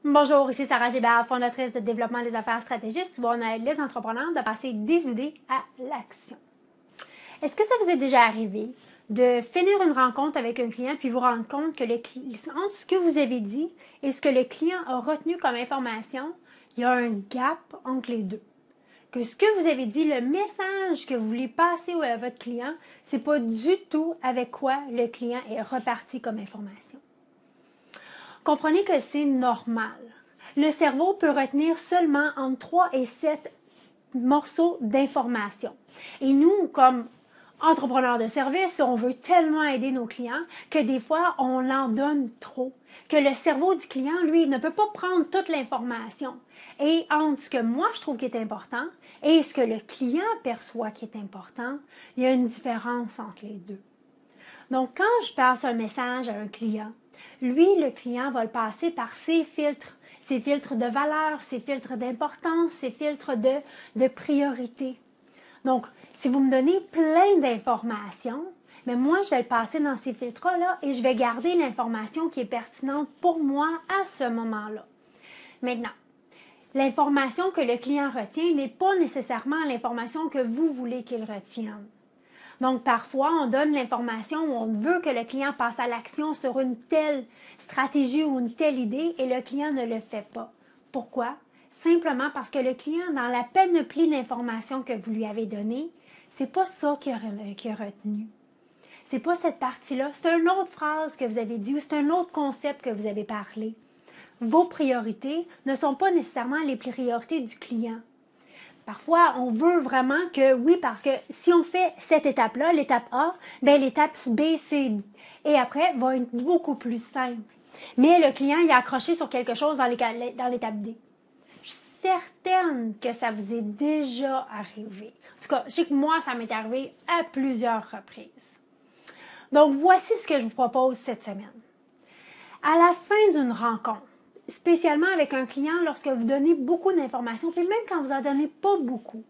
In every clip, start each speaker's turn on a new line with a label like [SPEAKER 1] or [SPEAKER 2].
[SPEAKER 1] Bonjour, ici Sarah Gébert, fondatrice de Développement des affaires stratégistes, où on aide les entrepreneurs de passer des idées à l'action. Est-ce que ça vous est déjà arrivé de finir une rencontre avec un client puis vous rendre compte que entre ce que vous avez dit et ce que le client a retenu comme information, il y a un gap entre les deux? Que ce que vous avez dit, le message que vous voulez passer à votre client, c'est pas du tout avec quoi le client est reparti comme information. Comprenez que c'est normal. Le cerveau peut retenir seulement entre 3 et 7 morceaux d'informations. Et nous, comme entrepreneurs de service, on veut tellement aider nos clients que des fois, on en donne trop. Que le cerveau du client, lui, ne peut pas prendre toute l'information. Et entre ce que moi, je trouve qui est important et ce que le client perçoit qui est important, il y a une différence entre les deux. Donc, quand je passe un message à un client, lui, le client va le passer par ses filtres de valeur, ses filtres d'importance, ses filtres de priorité. Donc, si vous me donnez plein d'informations, mais moi, je vais le passer dans ces filtres-là et je vais garder l'information qui est pertinente pour moi à ce moment-là. Maintenant, l'information que le client retient n'est pas nécessairement l'information que vous voulez qu'il retienne. Donc, parfois, on donne l'information où on veut que le client passe à l'action sur une telle stratégie ou une telle idée et le client ne le fait pas. Pourquoi? Simplement parce que le client, dans la panoplie d'informations que vous lui avez donnée, c'est pas ça qu'il a retenu. C'est pas cette partie-là. C'est une autre phrase que vous avez dit ou c'est un autre concept que vous avez parlé. Vos priorités ne sont pas nécessairement les priorités du client. Parfois, on veut vraiment que, oui, parce que si on fait cette étape-là, l'étape A, bien, l'étape B, C et après va être beaucoup plus simple. Mais le client, il a accroché sur quelque chose dans l'étape D. Je suis certaine que ça vous est déjà arrivé. En tout cas, je sais que moi, ça m'est arrivé à plusieurs reprises. Donc, voici ce que je vous propose cette semaine. À la fin d'une rencontre, spécialement avec un client lorsque vous donnez beaucoup d'informations, puis même quand vous en donnez pas beaucoup,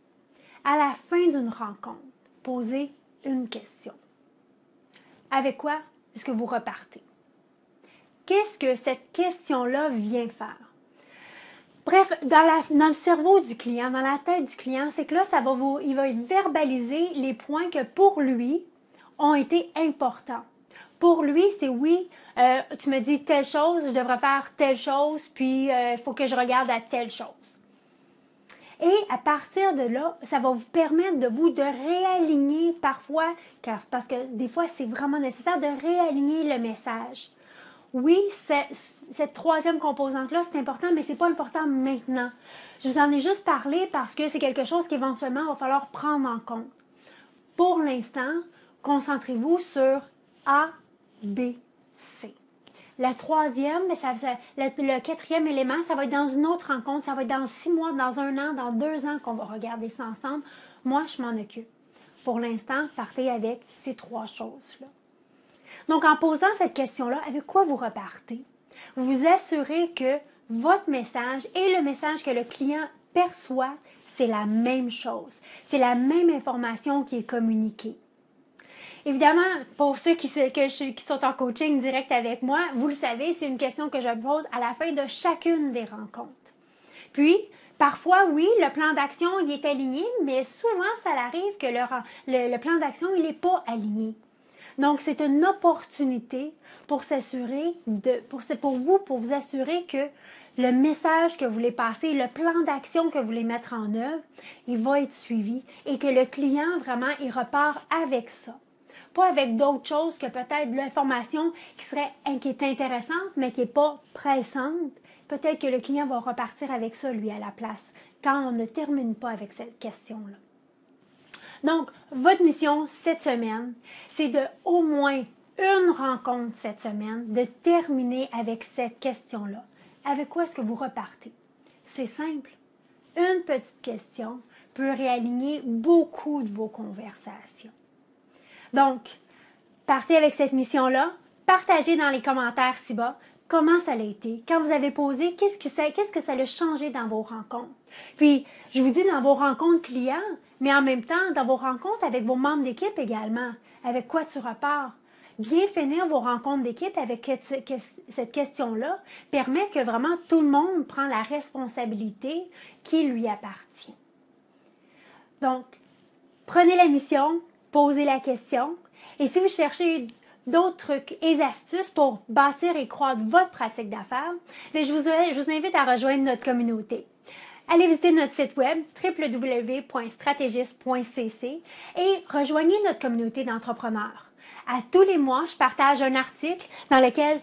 [SPEAKER 1] à la fin d'une rencontre, posez une question. Avec quoi est-ce que vous repartez? Qu'est-ce que cette question-là vient faire? Bref, dans le cerveau du client, dans la tête du client, c'est que là, il va verbaliser les points que pour lui ont été importants. Pour lui, c'est oui, tu me dis telle chose, je devrais faire telle chose, puis il faut que je regarde à telle chose. Et à partir de là, ça va vous permettre de réaligner parfois, parce que des fois, c'est vraiment nécessaire de réaligner le message. Oui, cette troisième composante-là, c'est important, mais c'est pas important maintenant. Je vous en ai juste parlé parce que c'est quelque chose qu'éventuellement, il va falloir prendre en compte. Pour l'instant, concentrez-vous sur A, B, C. La troisième, le quatrième élément, ça va être dans une autre rencontre, ça va être dans 6 mois, dans 1 an, dans 2 ans qu'on va regarder ça ensemble. Moi, je m'en occupe. Pour l'instant, partez avec ces 3 choses-là. Donc, en posant cette question-là, avec quoi vous repartez? Vous vous assurez que votre message et le message que le client perçoit, c'est la même chose. C'est la même information qui est communiquée. Évidemment, pour ceux qui sont en coaching direct avec moi, vous le savez, c'est une question que je pose à la fin de chacune des rencontres. Puis, parfois, oui, le plan d'action, il est aligné, mais souvent, ça arrive que le plan d'action, il n'est pas aligné. Donc, c'est une opportunité pour vous assurer que le message que vous voulez passer, le plan d'action que vous voulez mettre en œuvre, il va être suivi et que le client, vraiment, il repart avec ça. Pas avec d'autres choses que peut-être de l'information qui est intéressante, mais qui n'est pas pressante. Peut-être que le client va repartir avec ça, lui, à la place, quand on ne termine pas avec cette question-là. Donc, votre mission cette semaine, c'est de au moins une rencontre cette semaine, de terminer avec cette question-là. Avec quoi est-ce que vous repartez? C'est simple. Une petite question peut réaligner beaucoup de vos conversations. Donc, partez avec cette mission-là. Partagez dans les commentaires ci-bas comment ça a été. Quand vous avez posé, qu'est-ce que ça a changé dans vos rencontres? Puis, je vous dis dans vos rencontres clients, mais en même temps, dans vos rencontres avec vos membres d'équipe également. Avec quoi tu repars? bien finir vos rencontres d'équipe avec cette question-là permet que vraiment tout le monde prend la responsabilité qui lui appartient. Donc, prenez la mission, posez la question, et si vous cherchez d'autres trucs et astuces pour bâtir et croître votre pratique d'affaires, je vous invite à rejoindre notre communauté. Allez visiter notre site web www.strategist.cc et rejoignez notre communauté d'entrepreneurs. À tous les mois, je partage un article dans lequel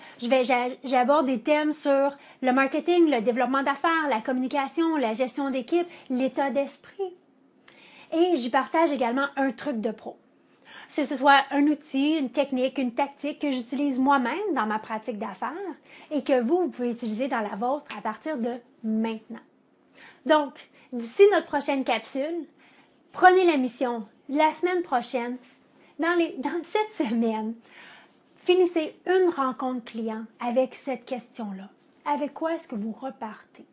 [SPEAKER 1] j'aborde des thèmes sur le marketing, le développement d'affaires, la communication, la gestion d'équipe, l'état d'esprit. Et j'y partage également un truc de pro. Que ce soit un outil, une technique, une tactique que j'utilise moi-même dans ma pratique d'affaires et que vous pouvez utiliser dans la vôtre à partir de maintenant. Donc, d'ici notre prochaine capsule, prenez la mission la semaine prochaine, dans cette semaine, finissez une rencontre client avec cette question-là. Avec quoi est-ce que vous repartez?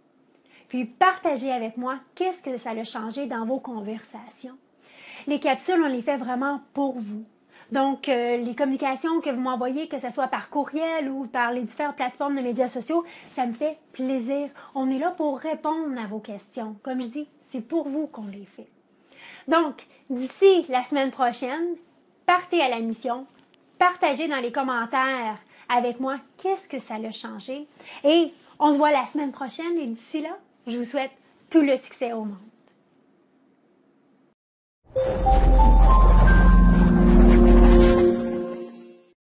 [SPEAKER 1] Puis partagez avec moi qu'est-ce que ça a changé dans vos conversations. Les capsules, on les fait vraiment pour vous. Donc, les communications que vous m'envoyez, que ce soit par courriel ou par les différentes plateformes de médias sociaux, ça me fait plaisir. On est là pour répondre à vos questions. Comme je dis, c'est pour vous qu'on les fait. Donc, d'ici la semaine prochaine, partez à la mission, partagez dans les commentaires avec moi qu'est-ce que ça a changé. Et on se voit la semaine prochaine et d'ici là, je vous souhaite tout le succès au monde.